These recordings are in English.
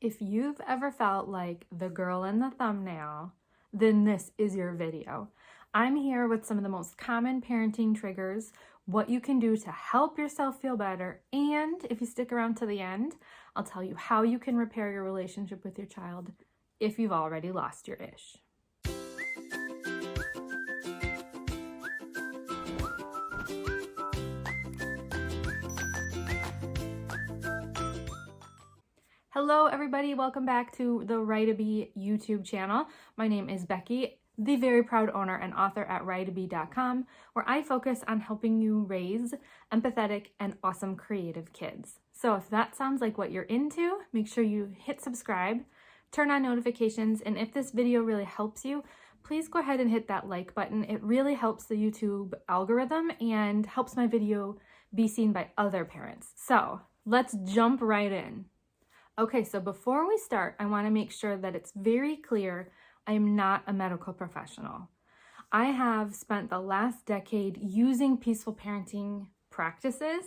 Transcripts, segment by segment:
If you've ever felt like the girl in the thumbnail, then this is your video. I'm here with some of the most common parenting triggers, what you can do to help yourself feel better, and if you stick around to the end, I'll tell you how you can repair your relationship with your child if you've already lost your ish. Hello everybody, welcome back to the FREEBIE YouTube channel. My name is Becky, the very proud owner and author at FREEBIE.com, where I focus on helping you raise empathetic and awesome creative kids. So if that sounds like what you're into, make sure you hit subscribe, turn on notifications, and if this video really helps you, please go ahead and hit that like button. It really helps the YouTube algorithm and helps my video be seen by other parents. So let's jump right in. Okay, so before we start, I want to make sure that it's very clear I am not a medical professional. I have spent the last decade using peaceful parenting practices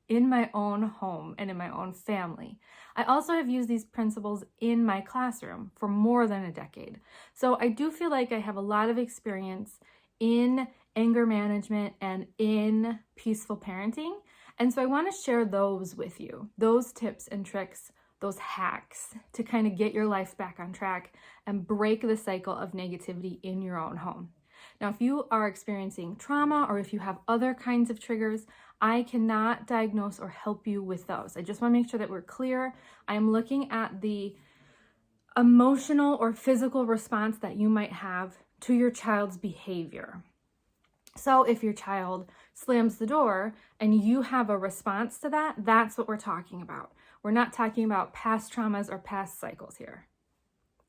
in my own home and in my own family. I also have used these principles in my classroom for more than a decade. So I do feel like I have a lot of experience in anger management and in peaceful parenting. And so I want to share those with you, those tips and tricks, those hacks to kind of get your life back on track and break the cycle of negativity in your own home. Now, if you are experiencing trauma or if you have other kinds of triggers, I cannot diagnose or help you with those. I just want to make sure that we're clear. I am looking at the emotional or physical response that you might have to your child's behavior. So if your child slams the door and you have a response to that, that's what we're talking about. We're not talking about past traumas or past cycles here,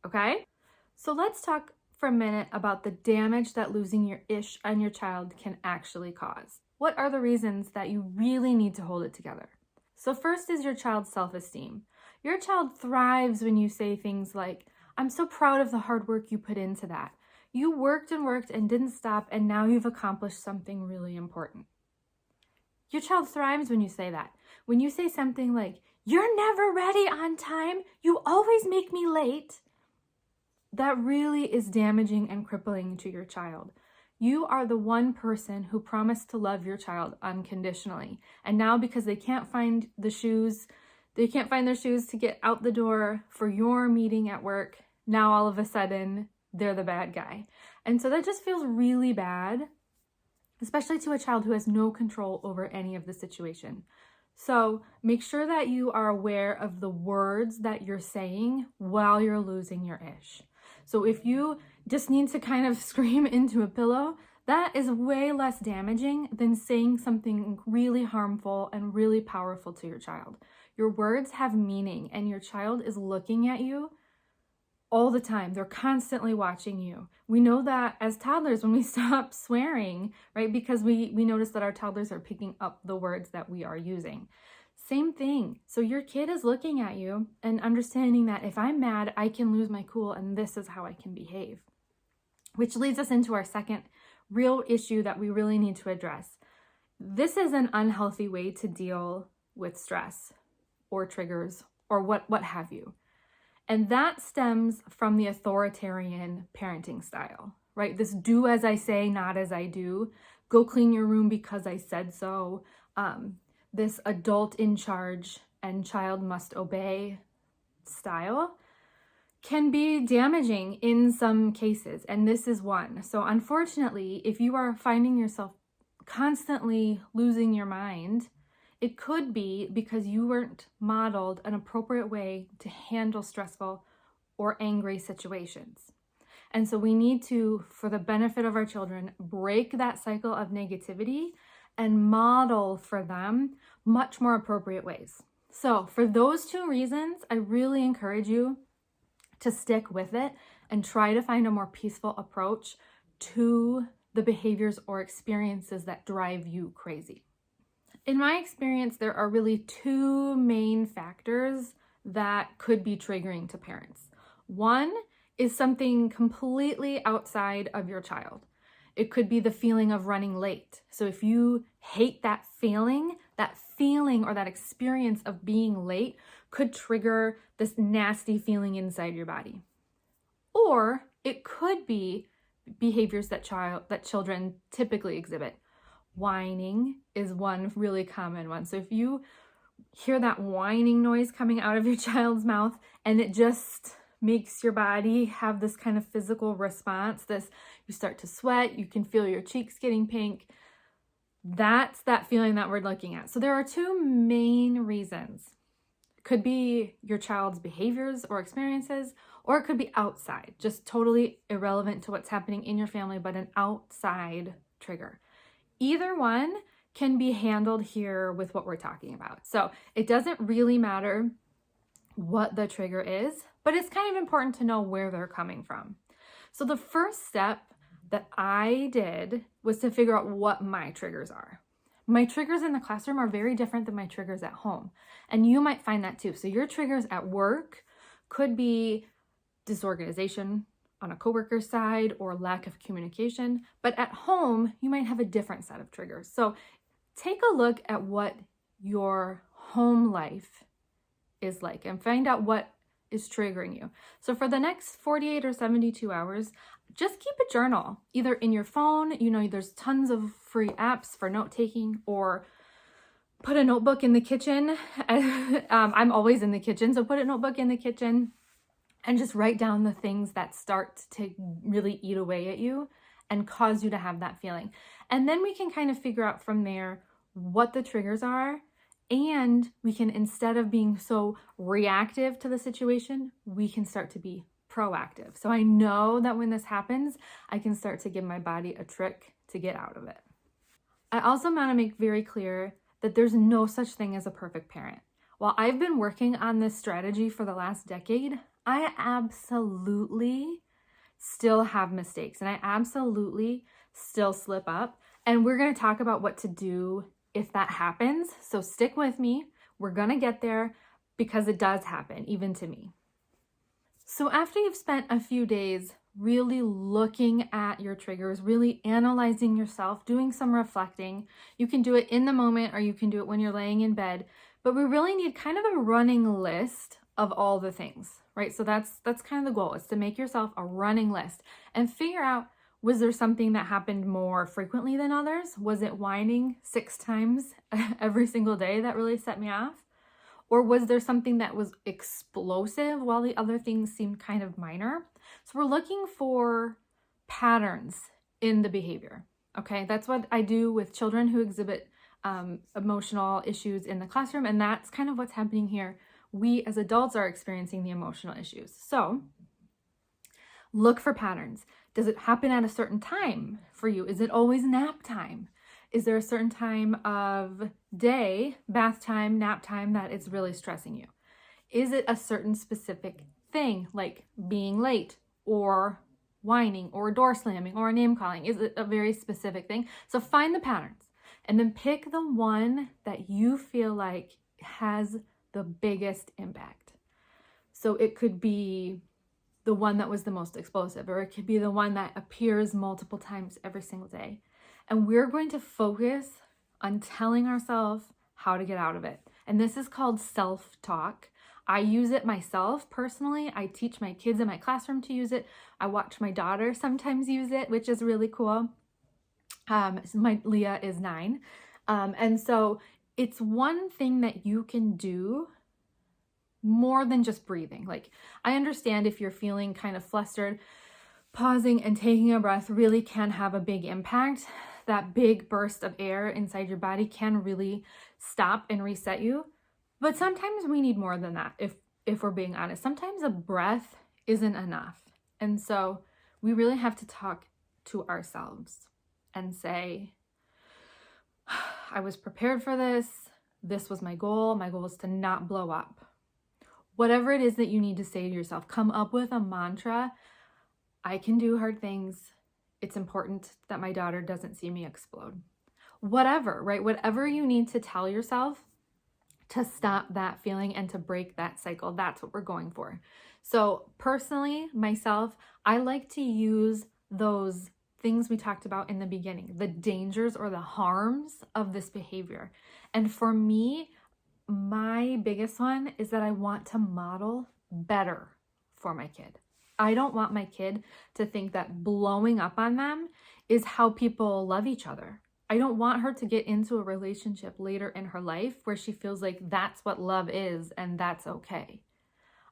okay? So let's talk for a minute about the damage that losing your ish on your child can actually cause. What are the reasons that you really need to hold it together? So first is your child's self-esteem. Your child thrives when you say things like, "I'm so proud of the hard work you put into that. You worked and didn't stop, and now you've accomplished something really important." Your child thrives when you say that. When you say something like, "You're never ready on time, you always make me late," that really is damaging and crippling to your child. You are the one person who promised to love your child unconditionally. And now because they can't find their shoes to get out the door for your meeting at work, now all of a sudden they're the bad guy. And so that just feels really bad, especially to a child who has no control over any of the situation. So make sure that you are aware of the words that you're saying while you're losing your ish. So if you just need to kind of scream into a pillow, that is way less damaging than saying something really harmful and really powerful to your child. Your words have meaning and your child is looking at you all the time. They're constantly watching you. We know that as toddlers when we stop swearing, right? Because we notice that our toddlers are picking up the words that we are using. Same thing. So your kid is looking at you and understanding that if I'm mad, I can lose my cool and this is how I can behave. Which leads us into our second real issue that we really need to address. This is an unhealthy way to deal with stress or triggers or what have you. And that stems from the authoritarian parenting style, right? This do as I say, not as I do. Go clean your room because I said so. This adult in charge and child must obey style can be damaging in some cases. And this is one. So unfortunately, if you are finding yourself constantly losing your mind, it could be because you weren't modeled an appropriate way to handle stressful or angry situations. And so we need to, for the benefit of our children, break that cycle of negativity and model for them much more appropriate ways. So for those two reasons, I really encourage you to stick with it and try to find a more peaceful approach to the behaviors or experiences that drive you crazy. In my experience, there are really two main factors that could be triggering to parents. One is something completely outside of your child. It could be the feeling of running late. So if you hate that feeling or that experience of being late could trigger this nasty feeling inside your body. Or it could be behaviors that children typically exhibit. Whining is one really common one. So if you hear that whining noise coming out of your child's mouth and it just makes your body have this kind of physical response, you start to sweat, you can feel your cheeks getting pink, that's that feeling that we're looking at. So there are two main reasons. It could be your child's behaviors or experiences, or it could be outside, just totally irrelevant to what's happening in your family, but an outside trigger. Either one can be handled here with what we're talking about. So it doesn't really matter what the trigger is, but it's kind of important to know where they're coming from. So the first step that I did was to figure out what my triggers are. My triggers in the classroom are very different than my triggers at home. And you might find that too. So your triggers at work could be disorganization on a coworker's side or lack of communication. But at home, you might have a different set of triggers. So take a look at what your home life is like and find out what is triggering you. So for the next 48 or 72 hours, just keep a journal, either in your phone, there's tons of free apps for note taking, or put a notebook in the kitchen. I'm always in the kitchen, so put a notebook in the kitchen and just write down the things that start to really eat away at you and cause you to have that feeling. And then we can kind of figure out from there what the triggers are. And we can, instead of being so reactive to the situation, we can start to be proactive. So I know that when this happens, I can start to give my body a trick to get out of it. I also want to make very clear that there's no such thing as a perfect parent. While I've been working on this strategy for the last decade, I absolutely still have mistakes and I absolutely still slip up. And we're going to talk about what to do if that happens. So stick with me. We're going to get there because it does happen, even to me. So after you've spent a few days really looking at your triggers, really analyzing yourself, doing some reflecting, you can do it in the moment or you can do it when you're laying in bed. But we really need kind of a running list of all the things, right? So that's kind of the goal, is to make yourself a running list and figure out, was there something that happened more frequently than others? Was it whining 6 times every single day that really set me off? Or was there something that was explosive while the other things seemed kind of minor? So we're looking for patterns in the behavior, okay? That's what I do with children who exhibit emotional issues in the classroom, and that's kind of what's happening here. We as adults are experiencing the emotional issues. So look for patterns. Does it happen at a certain time for you? Is it always nap time? Is there a certain time of day, bath time, nap time, that is really stressing you? Is it a certain specific thing, like being late or whining or door slamming or name calling? Is it a very specific thing? So find the patterns and then pick the one that you feel like has the biggest impact. So it could be the one that was the most explosive, or it could be the one that appears multiple times every single day. And we're going to focus on telling ourselves how to get out of it. And this is called self-talk. I use it myself personally. I teach my kids in my classroom to use it. I watch my daughter sometimes use it, which is really cool. My Leah is 9. And so it's one thing that you can do more than just breathing. Like, I understand if you're feeling kind of flustered, pausing and taking a breath really can have a big impact. That big burst of air inside your body can really stop and reset you. But sometimes we need more than that, if we're being honest. Sometimes a breath isn't enough. And so we really have to talk to ourselves and say, I was prepared for this. This was my goal. My goal is to not blow up. Whatever it is that you need to say to yourself, come up with a mantra. I can do hard things. It's important that my daughter doesn't see me explode. Whatever, right? Whatever you need to tell yourself to stop that feeling and to break that cycle, that's what we're going for. So personally, myself, I like to use those things we talked about in the beginning, the dangers or the harms of this behavior. And for me, my biggest one is that I want to model better for my kid. I don't want my kid to think that blowing up on them is how people love each other. I don't want her to get into a relationship later in her life where she feels like that's what love is and that's okay.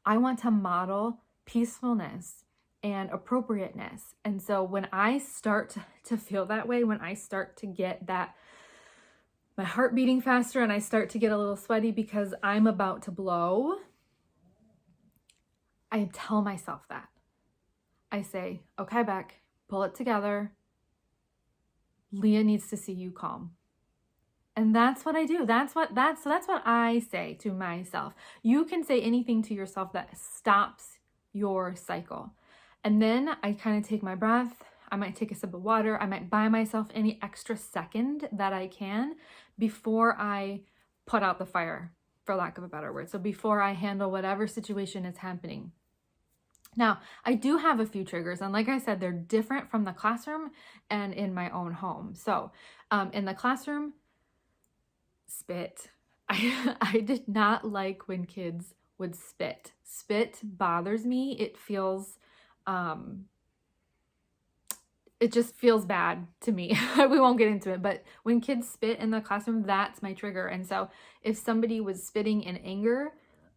I want to model peacefulness and appropriateness. And so when I start to feel that way, when I start to get that, my heart beating faster, and I start to get a little sweaty because I'm about to blow, I tell myself that. I say, okay, Beck, pull it together. Leah needs to see you calm. And that's what I do. That's what I say to myself. You can say anything to yourself that stops your cycle. And then I kind of take my breath. I might take a sip of water. I might buy myself any extra second that I can before I put out the fire, for lack of a better word. So before I handle whatever situation is happening. Now, I do have a few triggers, and like I said, they're different from the classroom and in my own home. So in the classroom, spit. I did not like when kids would spit. Spit bothers me. It feels, it just feels bad to me. We won't get into it, but when kids spit in the classroom, that's my trigger. And so if somebody was spitting in anger,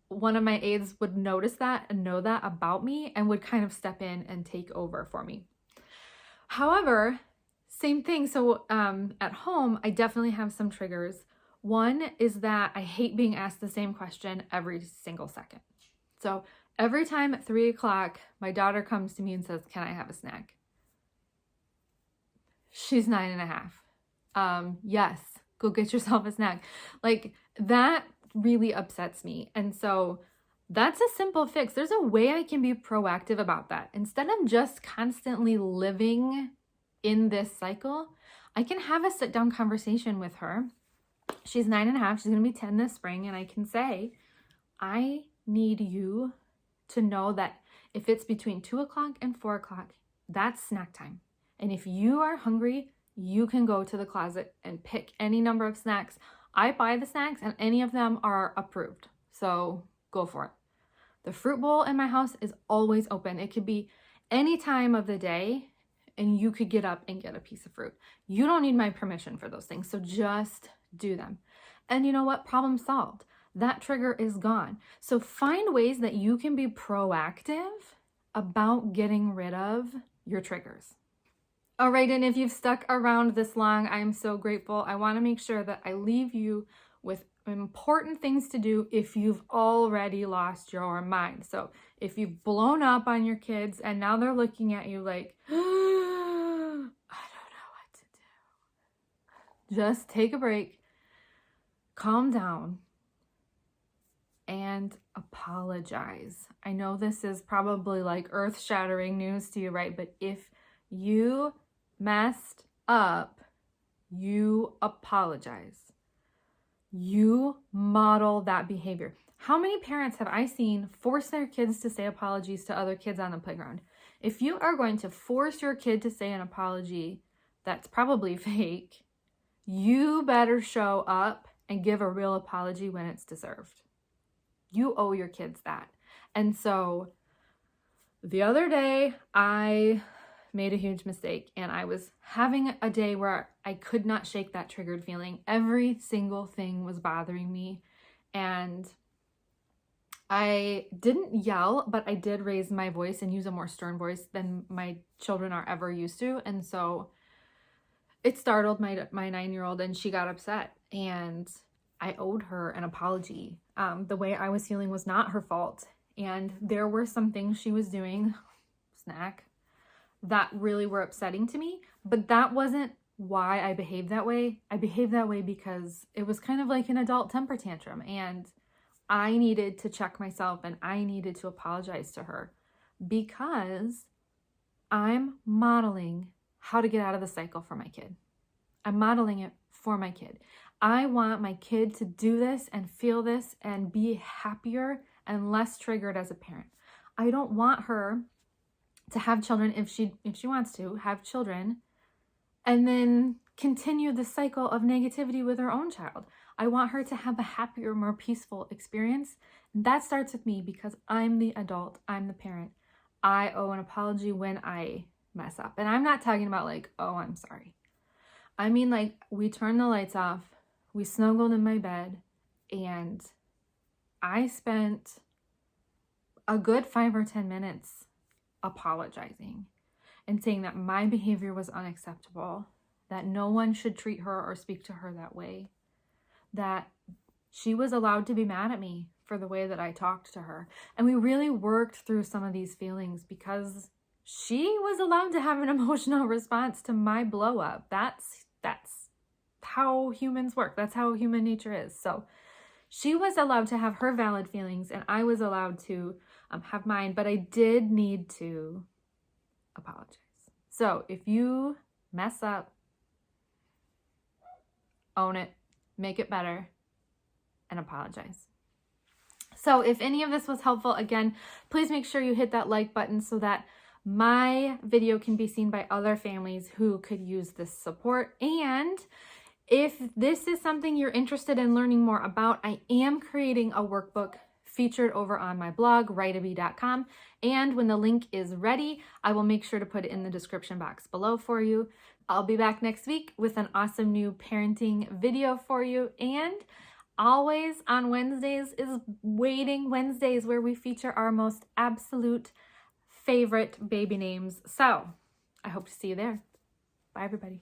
one of my aides would notice that and know that about me and would kind of step in and take over for me. However, same thing. So at home, I definitely have some triggers. One is that I hate being asked the same question every single second. So every time at 3 o'clock, my daughter comes to me and says, can I have a snack? She's 9.5. Yes, go get yourself a snack. Like that really upsets me. And so that's a simple fix. There's a way I can be proactive about that. Instead of just constantly living in this cycle, I can have a sit down conversation with her. She's 9.5. She's going to be 10 this spring. And I can say, I need you to know that if it's between 2 o'clock and 4 o'clock, that's snack time. And if you are hungry, you can go to the closet and pick any number of snacks. I buy the snacks and any of them are approved. So go for it. The fruit bowl in my house is always open. It could be any time of the day and you could get up and get a piece of fruit. You don't need my permission for those things. So just do them. And you know what? Problem solved. That trigger is gone. So find ways that you can be proactive about getting rid of your triggers. All right, and if you've stuck around this long, I'm so grateful. I want to make sure that I leave you with important things to do if you've already lost your mind. So if you've blown up on your kids and now they're looking at you like, I don't know what to do. Just take a break, calm down, and apologize. I know this is probably like earth-shattering news to you, right? But if you messed up, you apologize. You model that behavior. How many parents have I seen force their kids to say apologies to other kids on the playground? If you are going to force your kid to say an apology that's probably fake, you better show up and give a real apology when it's deserved. You owe your kids that. And so the other day, I made a huge mistake and I was having a day where I could not shake that triggered feeling. Every single thing was bothering me and I didn't yell, but I did raise my voice and use a more stern voice than my children are ever used to. And so it startled my 9-year-old and she got upset and I owed her an apology. The way I was feeling was not her fault. And there were some things she was doing, snack, that really were upsetting to me, but that wasn't why I behaved that way. I behaved that way because it was kind of like an adult temper tantrum and I needed to check myself and I needed to apologize to her because I'm modeling how to get out of the cycle for my kid. I'm modeling it for my kid. I want my kid to do this and feel this and be happier and less triggered as a parent. I don't want her to have children if she wants to have children and then continue the cycle of negativity with her own child. I want her to have a happier, more peaceful experience. And that starts with me because I'm the adult, I'm the parent. I owe an apology when I mess up. And I'm not talking about like, oh, I'm sorry. I mean, like, we turned the lights off, we snuggled in my bed, and I spent a good 5 or 10 minutes apologizing and saying that my behavior was unacceptable, that no one should treat her or speak to her that way, that she was allowed to be mad at me for the way that I talked to her. And we really worked through some of these feelings because she was allowed to have an emotional response to my blow up. That's how humans work. That's how human nature is. So she was allowed to have her valid feelings and I was allowed to have mine, but I did need to apologize. So if you mess up, own it, make it better, and apologize. So if any of this was helpful, again, please make sure you hit that like button so that my video can be seen by other families who could use this support. And if this is something you're interested in learning more about, I am creating a workbook featured over on my blog, FREEBIE.com. And when the link is ready, I will make sure to put it in the description box below for you. I'll be back next week with an awesome new parenting video for you. And always on Wednesdays is Waiting Wednesdays, where we feature our most absolute favorite baby names. So I hope to see you there. Bye, everybody.